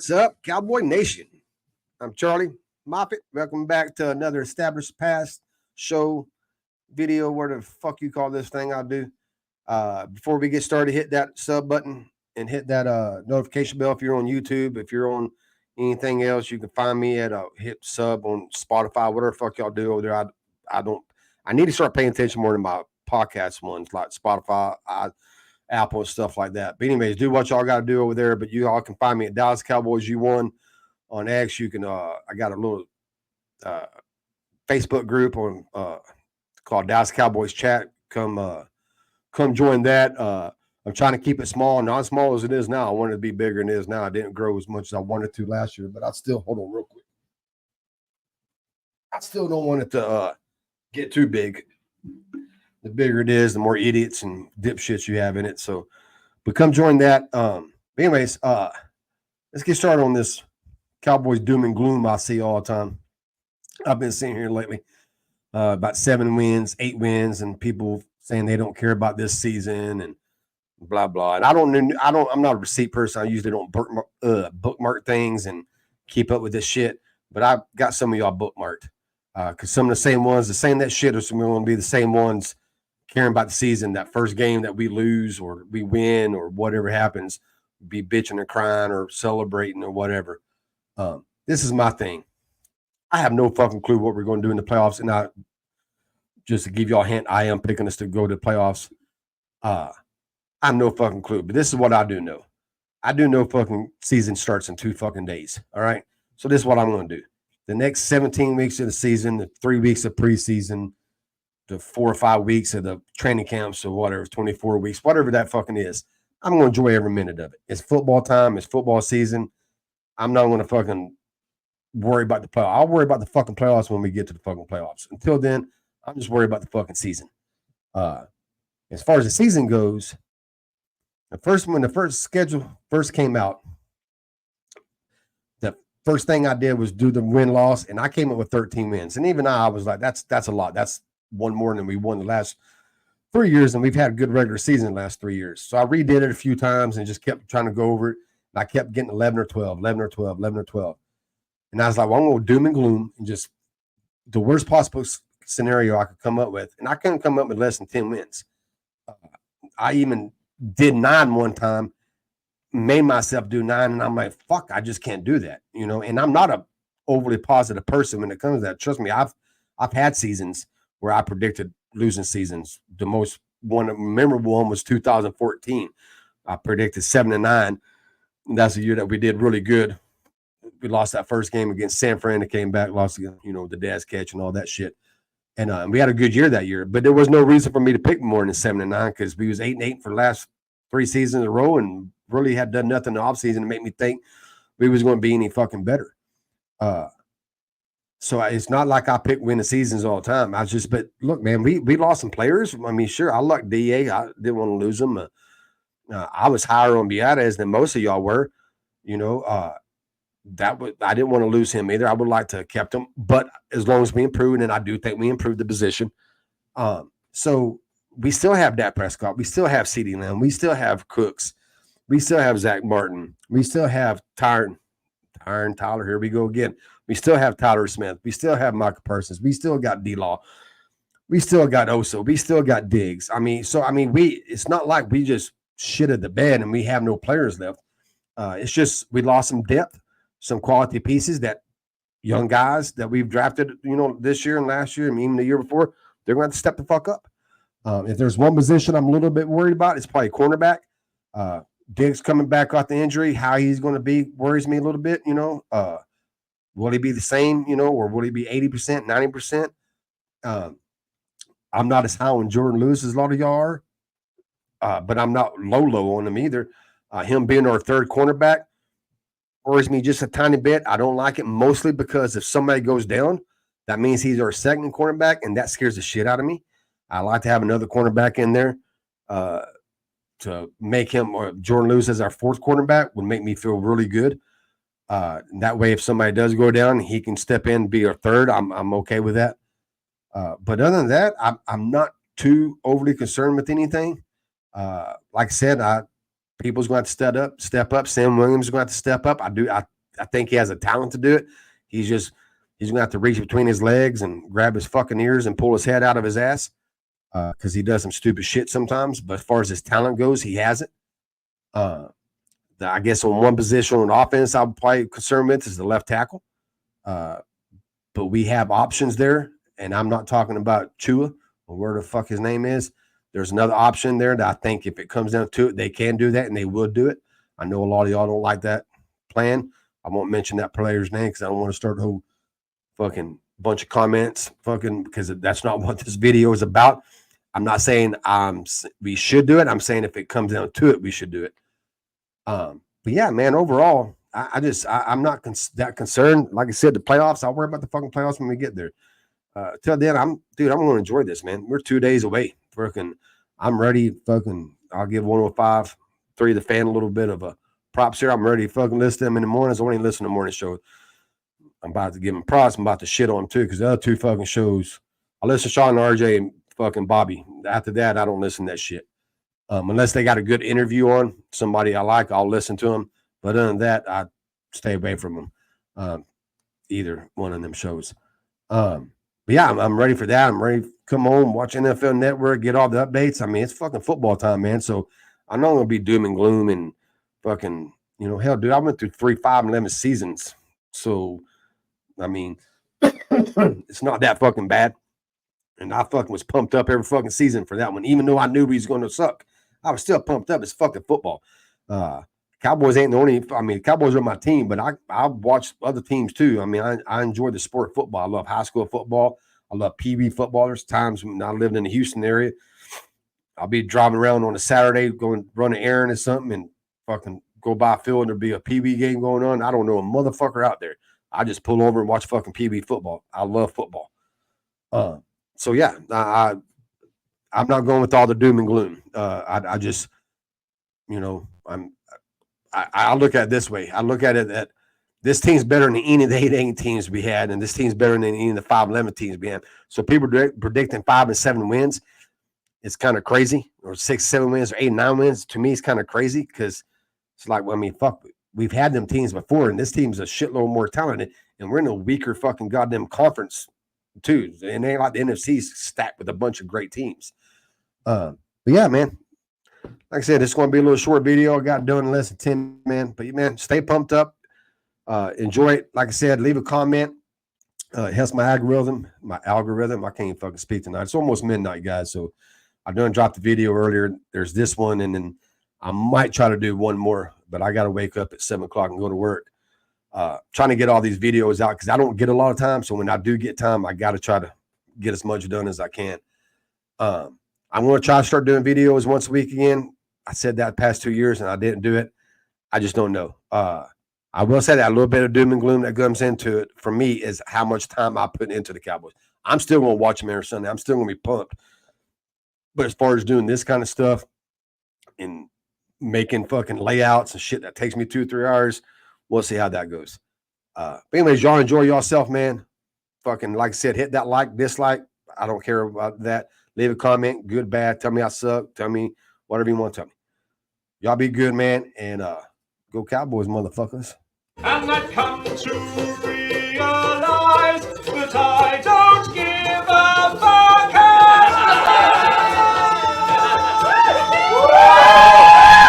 What's up, Cowboy Nation? I'm Charlie Moffett. Welcome back to another Established Past show video. Where the fuck you call this thing? I'll do. Before we get started, hit that sub button and hit that notification bell if you're on YouTube. If you're on anything else, you can find me at hit sub on Spotify, whatever the fuck y'all do over there. I don't. I need to start paying attention more to my podcast ones like Spotify, Apple, and stuff like that. But anyways, do what y'all got to do over there. But you all can find me at Dallas Cowboys U1 on X. You can. I got a little Facebook group on called Dallas Cowboys Chat. Come join that. I'm trying to keep it small, not as small as it is now. I want it to be bigger than it is now. I didn't grow as much as I wanted to last year, but I still hold on real quick. I still don't want it to get too big. The bigger it is, the more idiots and dipshits you have in it. So, but come join that. Anyways, let's get started on this Cowboys doom and gloom I see all the time. I've been seeing here lately about 7 wins, 8 wins, and people saying they don't care about this season and blah blah. And I'm not a receipt person. I usually don't bookmark things and keep up with this shit. But I got some of y'all bookmarked because some of the same ones, the same that shit, are some going to be the same ones caring about the season. That first game that we lose or we win or whatever happens, be bitching and crying or celebrating or whatever. This is my thing. I have no fucking clue what we're going to do in the playoffs. And just to give y'all a hint, I am picking us to go to the playoffs. I have no fucking clue, but this is what I do know. I do know fucking season starts in 2 fucking days. All right. So this is what I'm going to do. The next 17 weeks of the season, the 3 weeks of preseason, the 4 or 5 weeks of the training camps or whatever, 24 weeks, whatever that fucking is, I'm going to enjoy every minute of it. It's football time. It's football season. I'm not going to fucking worry about the playoffs. I'll worry about the fucking playoffs when we get to the fucking playoffs. Until then, I'm just worried about the fucking season. As far as the season goes, when the first schedule first came out, the first thing I did was do the win-loss, and I came up with 13 wins. And even I was like, that's a lot. That's one more than we won the last 3 years, and we've had a good regular season the last 3 years. So I redid it a few times and just kept trying to go over it. And I kept getting 11 or 12. And I was like, well, I'm going to doom and gloom and just the worst possible scenario I could come up with. And I couldn't come up with less than 10 wins. I even did 9 one time, made myself do 9, and I'm like, fuck, I just can't do that, And I'm not a overly positive person when it comes to that. Trust me, I've had seasons where I predicted losing seasons. The most memorable one was 2014. I predicted 7-9. That's a year that we did really good. We lost that first game against San Fran. It came back, lost again, the dad's catch and all that shit. And we had a good year that year, but there was no reason for me to pick more than 7-9 because we was 8-8 for the last 3 seasons in a row and really had done nothing in the offseason to make me think we was going to be any fucking better. So it's not like I pick winning seasons all the time. But look, man, we lost some players. I mean, sure, I lucked DA. I didn't want to lose them. I was higher on Biadasz than most of y'all were, I didn't want to lose him either. I would like to have kept him, but as long as we improved, and I do think we improved the position. So we still have Dak Prescott. We still have CeeDee Lamb. We still have Cooks. We still have Zach Martin. We still have Tyron Tyler. Here we go again. We still have Tyler Smith. We still have Michael Parsons. We still got D-Law. We still got Oso. We still got Diggs. It's not like we just shitted the bed and we have no players left. It's just we lost some depth, some quality pieces that young guys that we've drafted, this year and last year and even the year before, they're going to have to step the fuck up. If there's one position I'm a little bit worried about, it's probably cornerback. Diggs coming back off the injury, how he's going to be worries me a little bit, Will he be the same, or will he be 80%, 90%? I'm not as high on Jordan Lewis as a lot of y'all are, but I'm not low on him either. Him being our third cornerback worries me just a tiny bit. I don't like it mostly because if somebody goes down, that means he's our second cornerback, and that scares the shit out of me. I like to have another cornerback in there to make him or Jordan Lewis as our fourth cornerback would make me feel really good. That way, if somebody does go down, he can step in and be our third. I'm okay with that. But other than that, I'm not too overly concerned with anything. Like I said, people's going to have to step up. Sam Williams is going to have to step up. I I think he has a talent to do it. He's gonna have to reach between his legs and grab his fucking ears and pull his head out of his ass because he does some stupid shit sometimes. But as far as his talent goes, he has it. I guess on one position on offense, I'm probably concerned with is the left tackle. But we have options there, and I'm not talking about Chua or where the fuck his name is. There's another option there that I think if it comes down to it, they can do that and they will do it. I know a lot of y'all don't like that plan. I won't mention that player's name because I don't want to start a whole fucking bunch of comments because that's not what this video is about. I'm not saying we should do it. I'm saying if it comes down to it, we should do it. But yeah, man, overall, I'm not that concerned. Like I said, the playoffs, I'll worry about the fucking playoffs when we get there. Till then, I'm going to enjoy this, man. We're 2 days away. I'm ready. I'll give 105.3 The Fan a little bit of a props here. I'm ready to fucking listen to them in the mornings. I want to listen to the morning show. I'm about to give them props. I'm about to shit on them too because the other two fucking shows, I listen to Sean and RJ and fucking Bobby. After that, I don't listen to that shit. Unless they got a good interview on somebody I like, I'll listen to them. But other than that, I stay away from them. Either one of them shows. But yeah, I'm ready for that. I'm ready to come home, watch NFL Network, get all the updates. I mean, it's fucking football time, man. So I'm not going to be doom and gloom and fucking, hell, dude, I went through 3, 5, and 11 seasons. So, I mean, it's not that fucking bad. And I fucking was pumped up every fucking season for that one. Even though I knew he was going to suck, I was still pumped up. It's fucking football. Cowboys ain't the only. I mean, Cowboys are my team, but I watch other teams too. I mean, I enjoy the sport of football. I love high school football. I love PB football. There's times when I lived in the Houston area, I'll be driving around on a Saturday, going run an errand or something, and fucking go by a field and there'll be a PB game going on. I don't know a motherfucker out there. I just pull over and watch fucking PB football. I love football. So yeah, I'm not going with all the doom and gloom. I just, I look at it this way. I look at it that this team's better than any of the 8 teams we had, and this team's better than any of the 5-11 teams we had. So people predicting 5 and 7 wins, it's kind of crazy. Or 6, 7 wins, or 8, 9 wins. To me, it's kind of crazy because it's like, well, I mean, fuck, we've had them teams before, and this team's a shitload more talented, and we're in a weaker fucking goddamn conference too. And they ain't like the NFC's stacked with a bunch of great teams. But yeah, man. Like I said, it's going to be a little short video. I got done in less than 10, man. But man, stay pumped up. Enjoy it. Like I said, leave a comment. It helps my algorithm. I can't even fucking speak tonight. It's almost midnight, guys. So I done dropped the video earlier. There's this one, and then I might try to do one more, but I got to wake up at 7 o'clock and go to work. Trying to get all these videos out because I don't get a lot of time. So when I do get time, I got to try to get as much done as I can. I'm going to try to start doing videos once a week again. I said that past 2 years and I didn't do it. I just don't know. I will say that a little bit of doom and gloom that comes into it for me is how much time I put into the Cowboys. I'm still going to watch them every Sunday. I'm still going to be pumped. But as far as doing this kind of stuff and making fucking layouts and shit that takes me 2 or 3 hours, we'll see how that goes. But anyways, y'all enjoy yourself, man. Fucking, like I said, hit that like, dislike. I don't care about that. Leave a comment, good, bad. Tell me I suck. Tell me whatever you want to tell me. Y'all be good, man. And go Cowboys, motherfuckers. I'm not come to